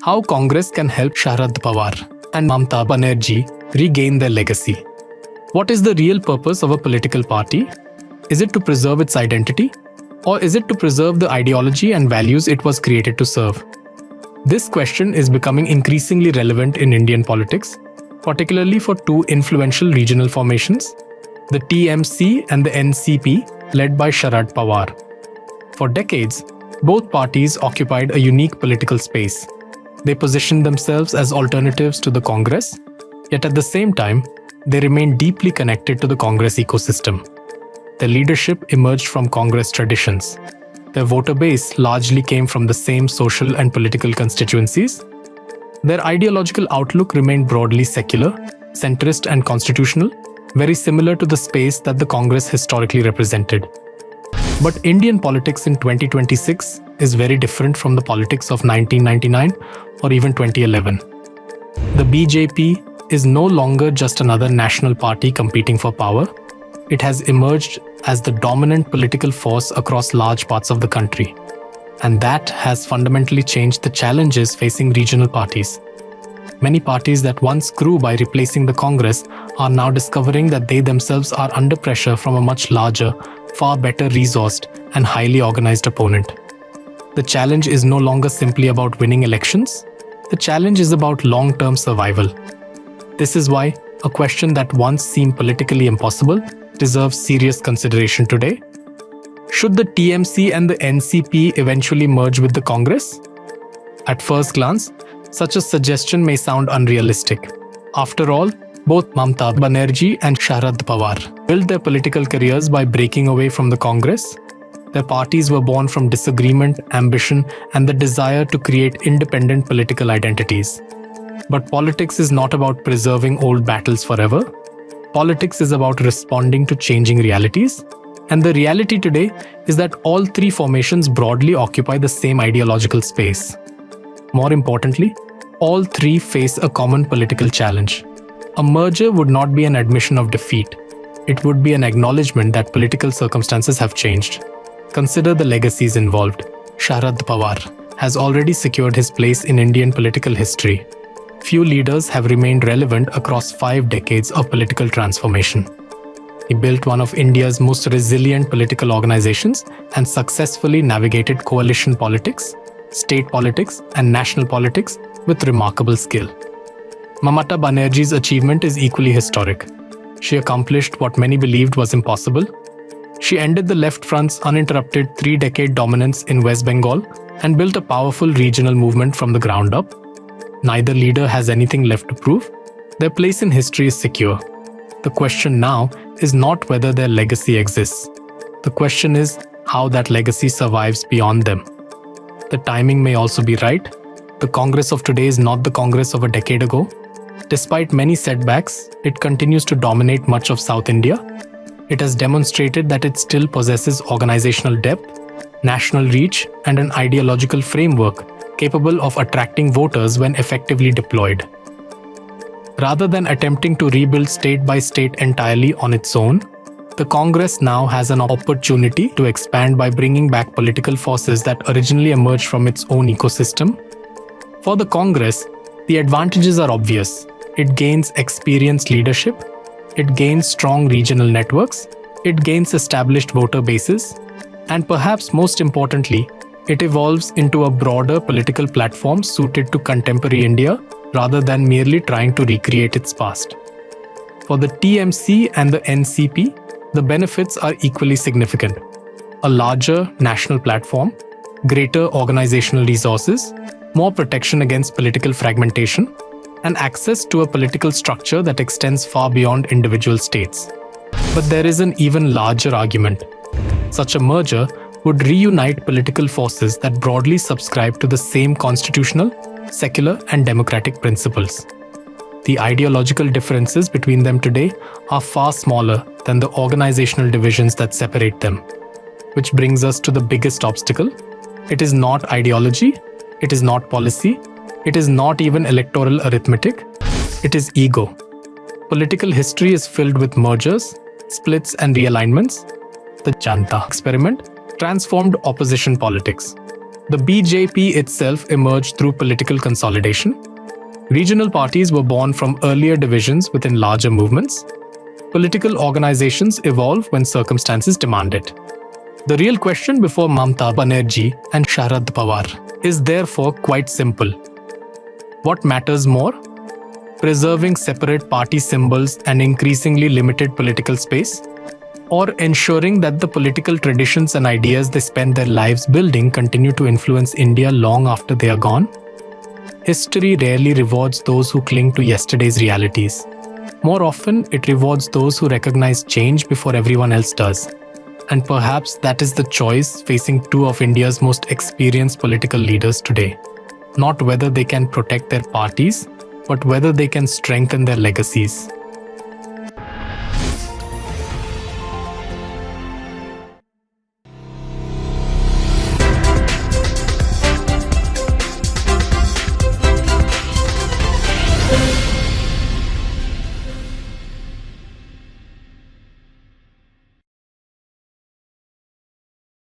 How Congress can help Sharad Pawar and Mamata Banerjee regain their legacy. What is the real purpose of a political party? Is it to preserve its identity? Or is it to preserve the ideology and values it was created to serve? This question is becoming increasingly relevant in Indian politics, particularly for two influential regional formations, the TMC and the NCP, led by Sharad Pawar. For decades, both parties occupied a unique political space. They positioned themselves as alternatives to the Congress, yet at the same time, they remained deeply connected to the Congress ecosystem. Their leadership emerged from Congress traditions. Their voter base largely came from the same social and political constituencies. Their ideological outlook remained broadly secular, centrist and constitutional, very similar to the space that the Congress historically represented. But Indian politics in 2026 is very different from the politics of 1999 or even 2011. The BJP is no longer just another national party competing for power. It has emerged as the dominant political force across large parts of the country. And that has fundamentally changed the challenges facing regional parties. Many parties that once grew by replacing the Congress are now discovering that they themselves are under pressure from a much larger, far better resourced and highly organized opponent. The challenge is no longer simply about winning elections. The challenge is about long-term survival. This is why a question that once seemed politically impossible deserves serious consideration today. Should the TMC and the NCP eventually merge with the Congress? At first glance, such a suggestion may sound unrealistic. After all, both Mamata Banerjee and Sharad Pawar built their political careers by breaking away from the Congress. Their parties were born from disagreement, ambition, and the desire to create independent political identities. But politics is not about preserving old battles forever. Politics is about responding to changing realities. And the reality today is that all three formations broadly occupy the same ideological space. More importantly, all three face a common political challenge. A merger would not be an admission of defeat. It would be an acknowledgement that political circumstances have changed. Consider the legacies involved. Sharad Pawar has already secured his place in Indian political history. Few leaders have remained relevant across 5 decades of political transformation. He built one of India's most resilient political organizations and successfully navigated coalition politics, state politics, and national politics with remarkable skill. Mamata Banerjee's achievement is equally historic. She accomplished what many believed was impossible. She ended the Left Front's uninterrupted 3-decade dominance in West Bengal and built a powerful regional movement from the ground up. Neither leader has anything left to prove. Their place in history is secure. The question now is not whether their legacy exists. The question is how that legacy survives beyond them. The timing may also be right. The Congress of today is not the Congress of a decade ago. Despite many setbacks, it continues to dominate much of South India. It has demonstrated that it still possesses organizational depth, national reach, and an ideological framework capable of attracting voters when effectively deployed. Rather than attempting to rebuild state by state entirely on its own, the Congress now has an opportunity to expand by bringing back political forces that originally emerged from its own ecosystem. For the Congress, the advantages are obvious. It gains experienced leadership, it gains strong regional networks, it gains established voter bases, and perhaps most importantly, it evolves into a broader political platform suited to contemporary India rather than merely trying to recreate its past. For the TMC and the NCP, the benefits are equally significant. A larger national platform, greater organizational resources, more protection against political fragmentation, and access to a political structure that extends far beyond individual states. But there is an even larger argument. Such a merger would reunite political forces that broadly subscribe to the same constitutional, secular, and democratic principles. The ideological differences between them today are far smaller than the organizational divisions that separate them. Which brings us to the biggest obstacle. It is not ideology, it is not policy, it is not even electoral arithmetic, it is ego. Political history is filled with mergers, splits, and realignments. The Janta experiment transformed opposition politics. The BJP itself emerged through political consolidation. Regional parties were born from earlier divisions within larger movements. Political organizations evolve when circumstances demand it. The real question before Mamata Banerjee and Sharad Pawar is therefore quite simple. What matters more? Preserving separate party symbols and increasingly limited political space? Or ensuring that the political traditions and ideas they spend their lives building continue to influence India long after they are gone? History rarely rewards those who cling to yesterday's realities. More often, it rewards those who recognize change before everyone else does. And perhaps that is the choice facing two of India's most experienced political leaders today. Not whether they can protect their parties, but whether they can strengthen their legacies.